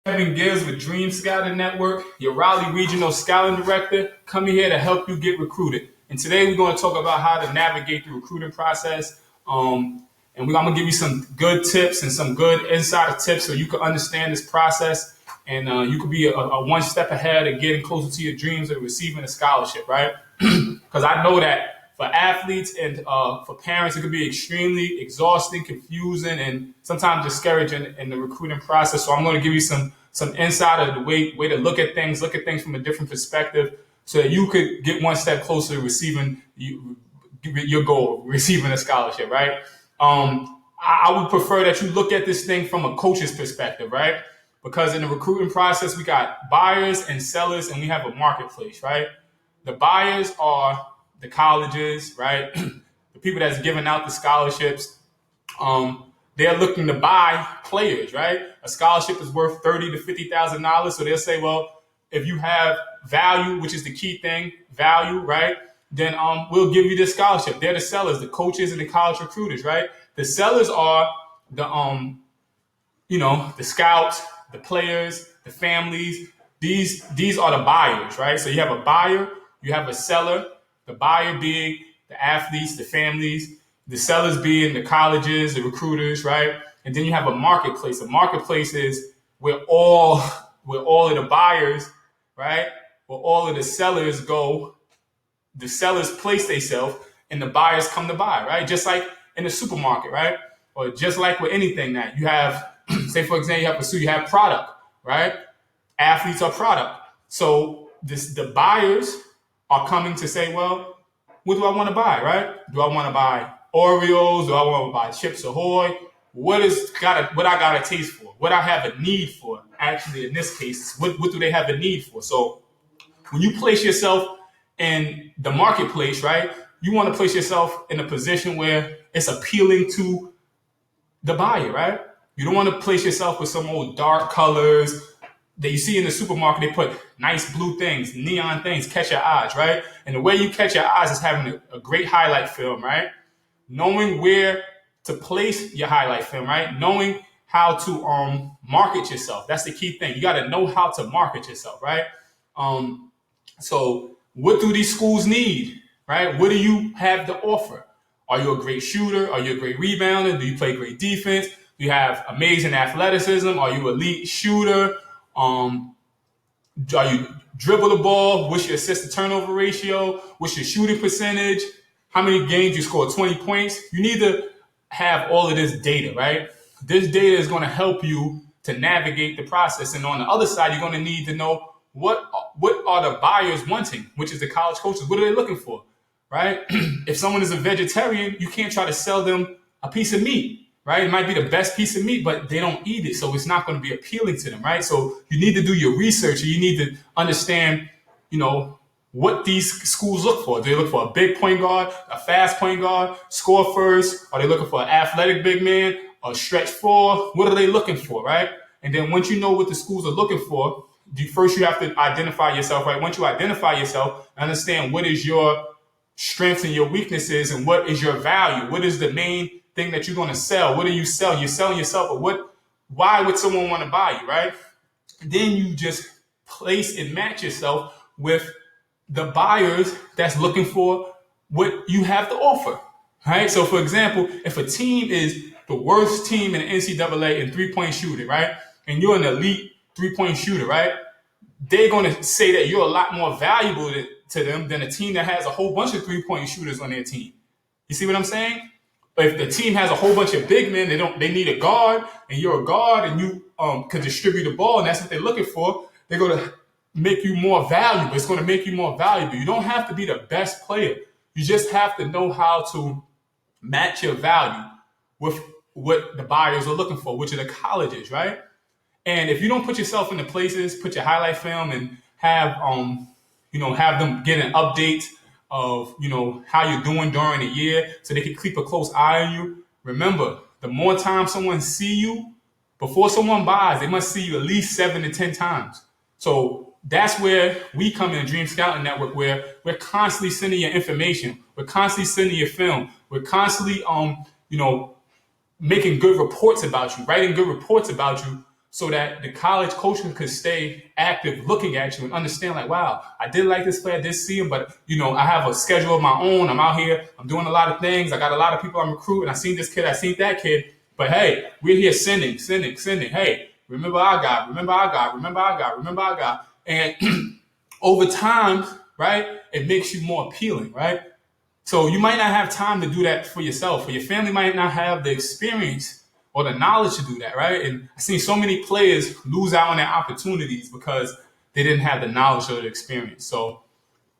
Kevin Gibbs with Dream Scouting Network, your Raleigh Regional Scouting Director, coming here to help you get recruited. And today we're going to talk about how to navigate the recruiting process. And I'm going to give you some good tips and some good insider tips so you can understand this process and you could be a one step ahead of getting closer to your dreams of receiving a scholarship, right? Because I know that for athletes and for parents, it could be extremely exhausting, confusing, and sometimes discouraging in the recruiting process. So I'm going to give you some insight of the way to look at things from a different perspective, so that you could get one step closer to receiving your goal, receiving a scholarship, right? I would prefer that you look at this thing from a coach's perspective, right? Because in the recruiting process, we got buyers and sellers, and we have a marketplace, right? The buyers are the colleges, right? The people that's giving out the scholarships. They're looking to buy players, right? A scholarship is worth $30,000 to $50,000. So they'll say, well, if you have value, which is the key thing, value, right? Then we'll give you this scholarship. They're the sellers, the coaches and the college recruiters, right? The sellers are the the scouts, the players, the families. These are the buyers, right? So you have a buyer, you have a seller. The buyer being the athletes, the families, the sellers being the colleges, the recruiters, right? And then you have a marketplace. A marketplace is where all of the buyers, right? Where all of the sellers go. The sellers place themselves and the buyers come to buy, right? Just like in the supermarket, right? Or just like with anything that you have, say for example, you have product, right? Athletes are product. So the buyers are coming to say, well, what do I want to buy, right? Do I want to buy Oreos? Do I want to buy Chips Ahoy? What I got a taste for? What I have a need for? Actually, in this case, what do they have a need for? So when you place yourself in the marketplace, right, you want to place yourself in a position where it's appealing to the buyer, right? You don't want to place yourself with some old dark colors that you see in the supermarket. They put nice blue things, neon things, catch your eyes, right? And the way you catch your eyes is having a great highlight film, right? Knowing where to place your highlight film, right? Knowing how to market yourself. That's the key thing. You got to know how to market yourself, right? So what do these schools need, right? What do you have to offer? Are you a great shooter? Are you a great rebounder? Do you play great defense? Do you have amazing athleticism? Are you an elite shooter? Are you dribble the ball? What's your assist to turnover ratio? What's your shooting percentage? How many games you score 20 points? You need to have all of this data, right? This data is going to help you to navigate the process. And on the other side, you're going to need to know what are the buyers wanting, which is the college coaches. What are they looking for, right? If someone is a vegetarian, you can't try to sell them a piece of meat. Right? It might be the best piece of meat, but they don't eat it. So it's not going to be appealing to them, right? So you need to do your research, and you need to understand, what these schools look for. Do they look for a big point guard, a fast point guard, score first? Are they looking for an athletic big man, a stretch four? What are they looking for, right? And then once you know what the schools are looking for, you have to identify yourself, right? Once you identify yourself, understand what is your strengths and your weaknesses and what is your value. What is the main thing that you're going to sell? What are you selling? You're selling yourself, but why would someone want to buy you, right? Then you just place and match yourself with the buyers that's looking for what you have to offer, right? So for example, if a team is the worst team in the NCAA in three-point shooting, right? And you're an elite three-point shooter, right? They're going to say that you're a lot more valuable to them than a team that has a whole bunch of three-point shooters on their team. You see what I'm saying? If the team has a whole bunch of big men, they need a guard, and you're a guard, and you can distribute the ball, and that's what they're looking for. They're going to make you more valuable. It's going to make you more valuable. You don't have to be the best player. You just have to know how to match your value with what the buyers are looking for, which are the colleges, right? And if you don't put yourself into places, put your highlight film, and have them get an update of how you're doing during the year, so they can keep a close eye on you. Remember, the more time someone see you before someone buys, they must see you at least 7 to 10 times. So that's where we come in, Dream Scouting Network, where we're constantly sending you information, we're constantly sending you film, we're constantly making good reports about you, writing good reports about you, so that the college coaches could stay active looking at you and understand like, wow, I did like this player, I did see him, but I have a schedule of my own. I'm out here, I'm doing a lot of things. I got a lot of people I'm recruiting. I seen this kid, I seen that kid. But hey, we're here sending. Hey, remember our guy, remember our guy, remember our guy, remember our guy. And over time, right, it makes you more appealing, right? So you might not have time to do that for yourself, or your family might not have the experience or the knowledge to do that, right? And I've seen so many players lose out on their opportunities because they didn't have the knowledge or the experience. So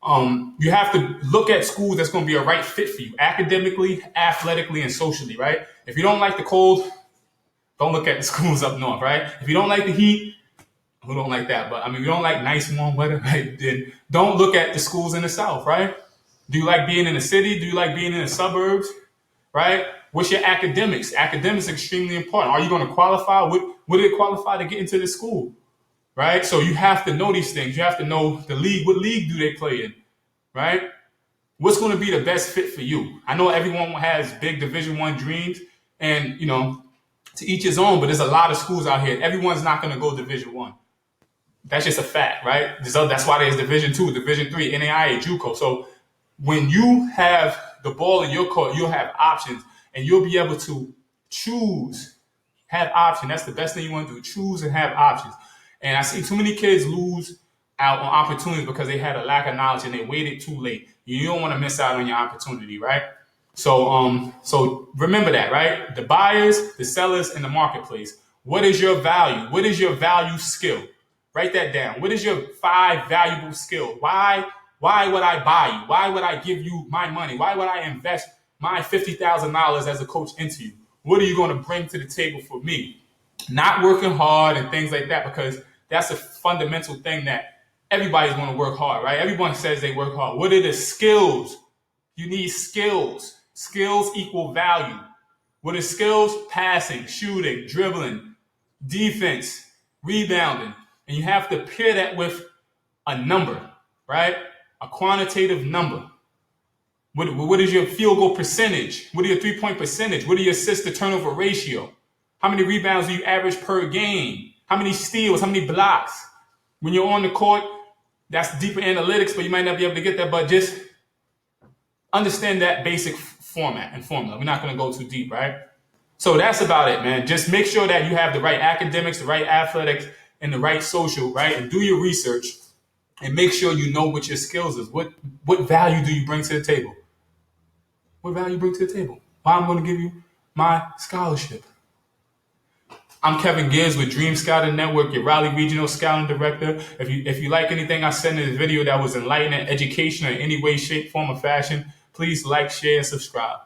you have to look at schools that's going to be a right fit for you, academically, athletically, and socially, right? If you don't like the cold, don't look at the schools up north, right? If you don't like the heat, who don't like that? But if you don't like nice warm weather, right, then don't look at the schools in the south, right? Do you like being in the city? Do you like being in the suburbs, right? What's your academics? Academics are extremely important. Are you going to qualify? Would it qualify to get into the school, right? So you have to know these things. You have to know the league. What league do they play in, right? What's going to be the best fit for you? I know everyone has big Division I dreams, and to each his own. But there's a lot of schools out here. Everyone's not going to go Division I. That's just a fact, right? That's why there's Division II, Division III, NAIA, JUCO. So when you have the ball in your court, you'll have options, and you'll be able to choose, have options. That's the best thing you want to do, choose and have options. And I see too many kids lose out on opportunities because they had a lack of knowledge and they waited too late. You don't want to miss out on your opportunity, right? So remember that, right? The buyers, the sellers, and the marketplace. What is your value? What is your value skill? Write that down. What is your 5 valuable skill? Why would I buy you? Why would I give you my money? Why would I invest my $50,000 as a coach into you? What are you going to bring to the table for me? Not working hard and things like that, because that's a fundamental thing that everybody's going to work hard, right? Everyone says they work hard. What are the skills? You need skills. Skills equal value. What are skills? Passing, shooting, dribbling, defense, rebounding. And you have to pair that with a number, right? A quantitative number. What is your field goal percentage? What are your 3-point percentage? What are your assist to turnover ratio? How many rebounds do you average per game? How many steals? How many blocks? When you're on the court, that's deeper analytics, but you might not be able to get that. But just understand that basic format and formula. We're not going to go too deep, right? So that's about it, man. Just make sure that you have the right academics, the right athletics, and the right social, right? And do your research and make sure you know what your skills is. What value do you bring to the table? What value you bring to the table? Why I'm going to give you my scholarship. I'm Kevin Gibbs with Dream Scouting Network, your Raleigh Regional Scouting Director. If you like anything I said in this video that was enlightening, educational in any way, shape, form, or fashion, please like, share, and subscribe.